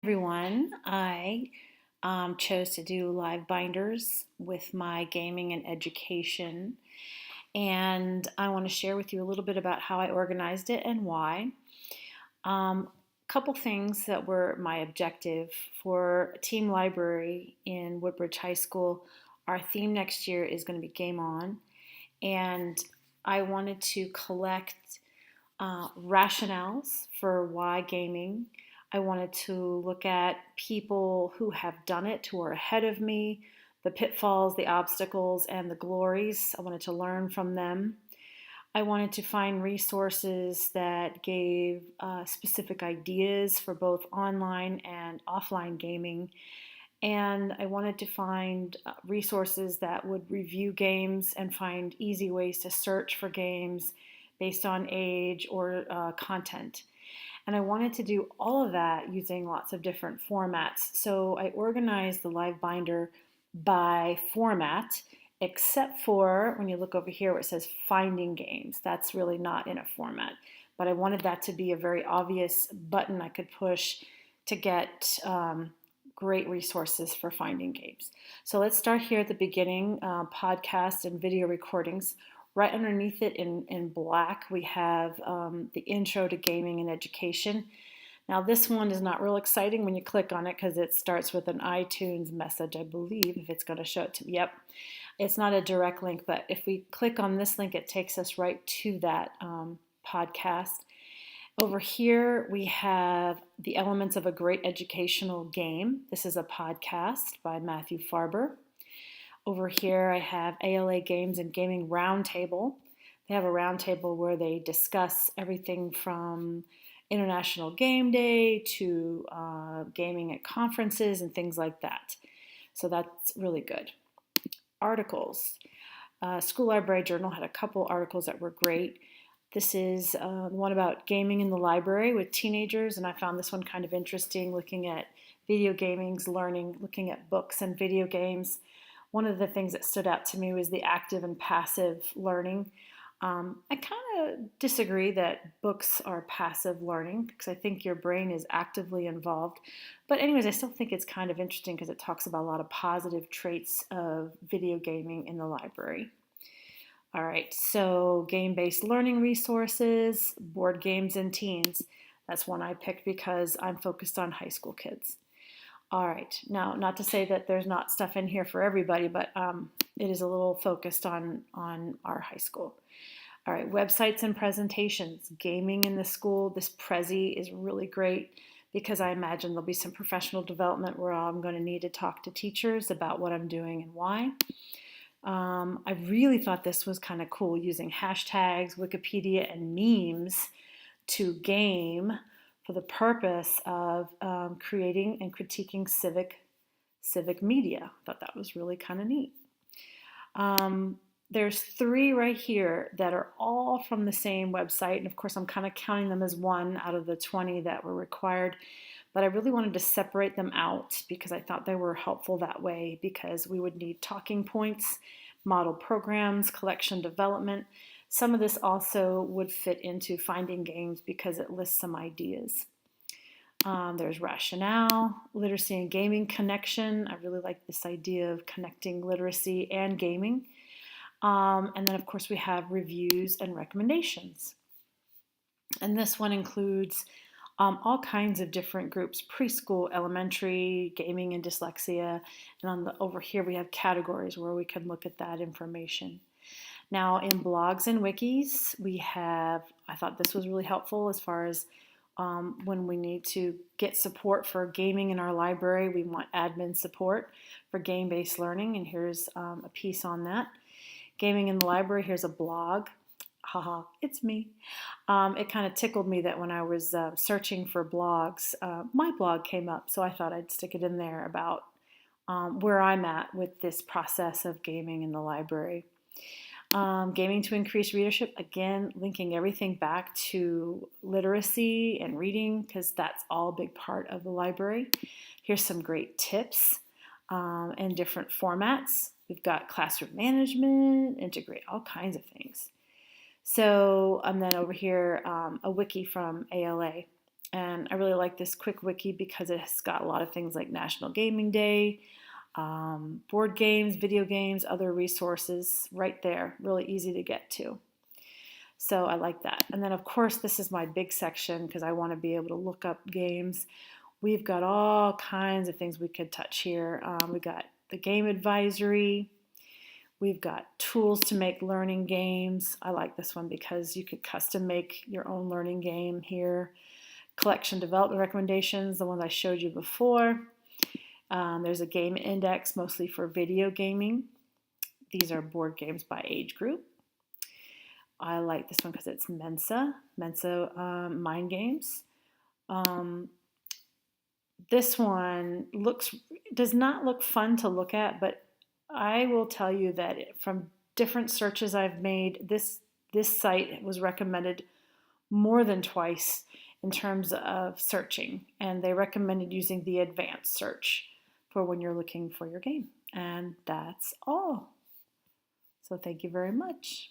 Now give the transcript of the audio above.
Everyone. I chose to do live binders with my gaming and education, and I want to share with you a little bit about how I organized it and why. Couple things that were my objective for Team Library in Woodbridge High School. Our theme next year is going to be Game On, and I wanted to collect rationales for why gaming. I wanted to look at people who have done it, who are ahead of me, the pitfalls, the obstacles, and the glories. I wanted to learn from them. I wanted to find resources that gave specific ideas for both online and offline gaming. And I wanted to find resources that would review games and find easy ways to search for games based on age or content. And I wanted to do all of that using lots of different formats. So I organized the LiveBinder by format, except for when you look over here where it says finding games. That's really not in a format. But I wanted that to be a very obvious button I could push to get great resources for finding games. So let's start here at the beginning, podcast and video recordings. Right underneath it in black, we have the intro to gaming and education. Now this one is not real exciting when you click on it because it starts with an iTunes message, I believe, if it's going to show it to me. Yep. It's not a direct link, but if we click on this link, it takes us right to that podcast. Over here, we have the elements of a great educational game. This is a podcast by Matthew Farber. Over here, I have ALA Games and Gaming Roundtable. They have a roundtable where they discuss everything from International Game Day to gaming at conferences and things like that. So that's really good. Articles. School Library Journal had a couple articles that were great. This is one about gaming in the library with teenagers, and I found this one kind of interesting, looking at video gaming's learning, looking at books and video games. One of the things that stood out to me was the active and passive learning. I kind of disagree that books are passive learning because I think your brain is actively involved. But anyways, I still think it's kind of interesting because it talks about a lot of positive traits of video gaming in the library. All right, so game-based learning resources, board games and teens. That's one I picked because I'm focused on high school kids. All right, now not to say that there's not stuff in here for everybody, but it is a little focused on our high school. All right, websites and presentations. Gaming in the school, this Prezi is really great because I imagine there'll be some professional development where I'm going to need to talk to teachers about what I'm doing and why. I really thought this was kind of cool, using hashtags, Wikipedia, and memes to game for the purpose of creating and critiquing civic media. I thought that was really kind of neat. There's 3 right here that are all from the same website, and of course I'm kind of counting them as one out of the 20 that were required, but I really wanted to separate them out because I thought they were helpful that way, because we would need talking points, model programs, collection development. Some of this also would fit into finding games because it lists some ideas. There's rationale, literacy and gaming connection. I really like this idea of connecting literacy and gaming. And then, of course, we have reviews and recommendations. And this one includes all kinds of different groups: preschool, elementary, gaming and dyslexia. And over here we have categories where we can look at that information. Now in blogs and wikis, I thought this was really helpful as far as when we need to get support for gaming in our library. We want admin support for game-based learning, and here's a piece on that. Gaming in the library, here's a blog. Haha, it's me. It kind of tickled me that when I was searching for blogs, my blog came up, so I thought I'd stick it in there about where I'm at with this process of gaming in the library. Gaming to increase readership, again, linking everything back to literacy and reading because that's all a big part of the library. Here's some great tips and different formats. We've got classroom management, integrate all kinds of things. So, and then over here, a wiki from ALA. And I really like this quick wiki because it has got a lot of things like National Gaming Day, board games, video games, other resources right there. Really easy to get to. So I like that. And then, of course, this is my big section because I want to be able to look up games. We've got all kinds of things we could touch here. We've got the game advisory. We've got tools to make learning games. I like this one because you could custom make your own learning game here. Collection development recommendations, the ones I showed you before. There's a game index, mostly for video gaming. These are board games by age group. I like this one because it's Mensa Mind Games. This one does not look fun to look at, but I will tell you that from different searches I've made, this site was recommended more than twice in terms of searching, and they recommended using the advanced search for when you're looking for your game. And that's all. So thank you very much.